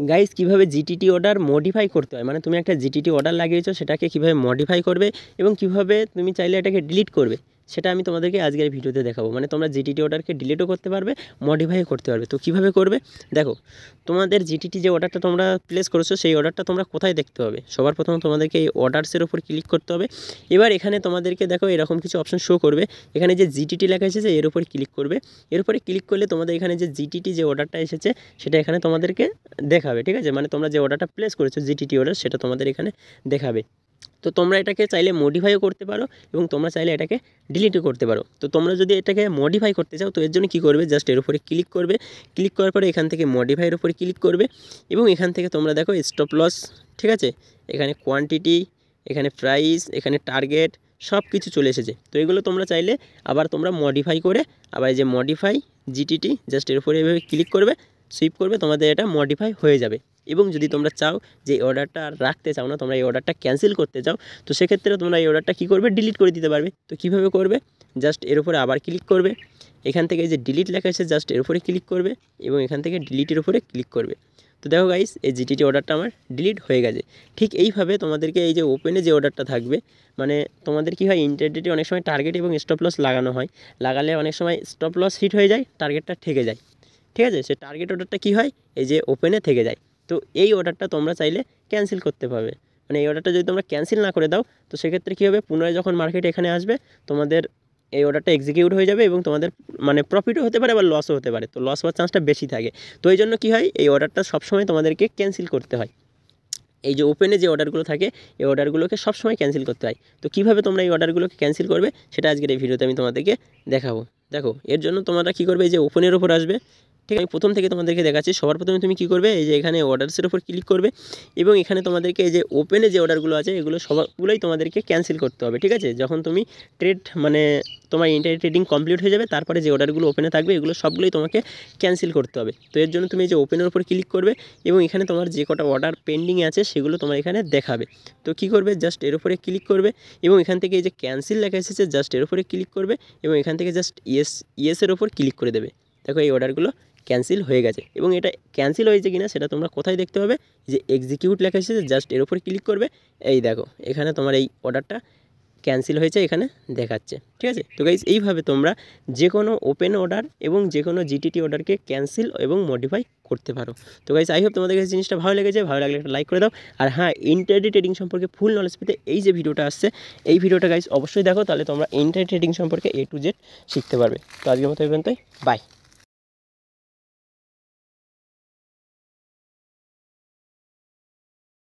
Guys কিভাবে GTT order modify করতে হয়, মানে তুমি একটা জিটিটি অর্ডার লাগিয়েছো সেটাকে কিভাবে মডিফাই করবে এবং কিভাবে তুমি চাইলে এটাকে ডিলিট করবে সেটা আমি তোমাদেরকে আজকের ভিডিওতে দেখাবো। মানে তোমরা জিটিটি অর্ডারকে ডিলিটও করতে পারবে, মডিফাই করতে পারবে। তো কিভাবে করবে দেখো, তোমাদের জিটিটি যে অর্ডারটা তোমরা প্লেস করেছো সেই অর্ডারটা তোমরা কোথায় দেখতে হবে। সবার প্রথম তোমাদেরকে এই অর্ডারসের উপর ক্লিক করতে হবে। এবার এখানে তোমাদেরকে দেখো এরকম কিছু অপশন শো করবে, এখানে যে জিটিটি লেখা এসেছে এর উপর ক্লিক করবে। এর উপরে ক্লিক করলে তোমাদের এখানে যে জিটিটি যে অর্ডারটা এসেছে সেটা এখানে তোমাদেরকে দেখাবে, ঠিক আছে। মানে তোমরা যে অর্ডারটা প্লেস করেছো জিটিটি অর্ডার সেটা তোমাদের এখানে দেখাবে। তো তোমরা এটাকে চাইলে মডিফাইও করতে পারো এবং তোমরা চাইলে এটাকে ডিলিটও করতে পারো। তো তোমরা যদি এটাকে মডিফাই করতে চাও তো এর জন্য কী করবে, জাস্ট এর উপরে ক্লিক করবে। ক্লিক করার পরে এখান থেকে মডিফাইয়ের উপরে ক্লিক করবে এবং এখান থেকে তোমরা দেখো স্টপ লস, ঠিক আছে, এখানে কোয়ান্টিটি, এখানে প্রাইস, এখানে টার্গেট সব কিছু চলে এসেছে। তো এগুলো তোমরা চাইলে আবার তোমরা মডিফাই করে আবার এই যে মডিফাই জিটিটি জাস্ট এর উপরে এভাবে ক্লিক করবে, সুইপ করবে, তোমাদের এটা মডিফাই হয়ে যাবে। এবং যদি তোমরা চাও যে এই অর্ডারটা আর রাখতে চাও না, তোমরা এই অর্ডারটা ক্যান্সেল করতে চাও, তো সেক্ষেত্রে তোমরা এই অর্ডারটা কী করবে, ডিলিট করে দিতে পারবে। তো কীভাবে করবে, জাস্ট এর উপরে আবার ক্লিক করবে, এখান থেকে যে ডিলিট লেখা আছে জাস্ট এর উপরে ক্লিক করবে এবং এখান থেকে ডিলিটের উপরে ক্লিক করবে। তো দেখো গাইস এই জিটিটি অর্ডারটা আমার ডিলিট হয়ে গেছে। ঠিক এইভাবে তোমাদেরকে এই যে ওপেনে যে অর্ডারটা থাকবে, মানে তোমাদের কী হয়, ইন্টারনেটে অনেক সময় টার্গেট এবং স্টপ লস লাগানো হয়, লাগালে অনেক সময় স্টপ লস হিট হয়ে যায়, টার্গেটটা ঠেকে যায়, ঠিক আছে। সে টার্গেট অর্ডারটা কী হয়, এই যে ওপেনে থেকে যায়। তো এই অর্ডারটা তোমরা চাইলে ক্যান্সেল করতে পারবে। মানে এই অর্ডারটা যদি তোমরা ক্যান্সেল না করে দাও তো সেক্ষেত্রে কী হবে, পুনরায় যখন মার্কেট এখানে আসবে তোমাদের এই অর্ডারটা এক্সিকিউট হয়ে যাবে এবং তোমাদের মানে প্রফিটও হতে পারে বা লসও হতে পারে। তো লস হওয়ার চান্সটা বেশি থাকে। তো এই জন্য কী হয়, এই অর্ডারটা সবসময় তোমাদেরকে ক্যান্সেল করতে হয়। এই যে ওপেনে যে অর্ডারগুলো থাকে এই অর্ডারগুলোকে সবসময় ক্যান্সেল করতে হয়। তো কীভাবে তোমরা এই অর্ডারগুলোকে ক্যান্সেল করবে সেটা আজকের এই ভিডিওতে আমি তোমাদেরকে দেখাবো। দেখো এর জন্য তোমরা কী করবে, এই যে ওপেনের ওপর আসবে, ঠিক আছে। আমি প্রথম থেকে তোমাদেরকে দেখাচ্ছি। সবার প্রথমে তুমি কী করবে, এই যে এখানে অর্ডারসের উপর ক্লিক করবে এবং এখানে তোমাদেরকে এই যে ওপেনে যে অর্ডারগুলো আছে এগুলো সবগুলোই তোমাদেরকে ক্যান্সেল করতে হবে, ঠিক আছে। যখন তুমি ট্রেড মানে তোমার ইন্টারনেট ট্রেডিং কমপ্লিট হয়ে যাবে তারপরে যে অর্ডারগুলো ওপেনে থাকবে এগুলো সবগুলোই তোমাকে ক্যান্সেল করতে হবে। তো এর জন্য তুমি এই যে ওপেনের উপর ক্লিক করবে এবং এখানে তোমার যে কটা অর্ডার পেন্ডিংয়ে আছে সেগুলো তোমার এখানে দেখাবে। তো কী করবে, জাস্ট এর উপরে ক্লিক করবে এবং এখান থেকে এই যে ক্যান্সেল লেখা এসেছে জাস্ট এর উপরে ক্লিক করবে এবং এখান থেকে জাস্ট ইয়েসের ওপর ক্লিক করে দেবে। দেখো এই অর্ডারগুলো ক্যান্সেল হয়ে গেছে। এবং এটা ক্যান্সেল হয়েছে কিনা সেটা তোমরা কোথায় দেখতে হবে, যে এক্সিকিউট লেখা এসেছে জাস্ট এর উপরে ক্লিক করবে, এই দেখো এখানে তোমার এই অর্ডারটা ক্যান্সেল হয়েছে এখানে দেখাচ্ছে, ঠিক আছে। তো গাইজ এইভাবে তোমরা যে কোনো ওপেন অর্ডার এবং যে কোনো জিটিটি অর্ডারকে ক্যান্সেল এবং মডিফাই করতে পারো। তো গাইজ আই হোপ তোমাদের কাছে জিনিসটা ভালো লেগেছে, ভালো লাগলে একটা লাইক করে দাও। আর হ্যাঁ, ইন্টারডে ট্রেডিং সম্পর্কে ফুল নলেজ পেতে এই যে ভিডিওটা আসছে এই ভিডিওটা গাইজ অবশ্যই দেখো, তাহলে তোমরা ইন্টারডে ট্রেডিং সম্পর্কে A to Z শিখতে পারবে। তো আজকের মতো এই পর্যন্তই, বাই।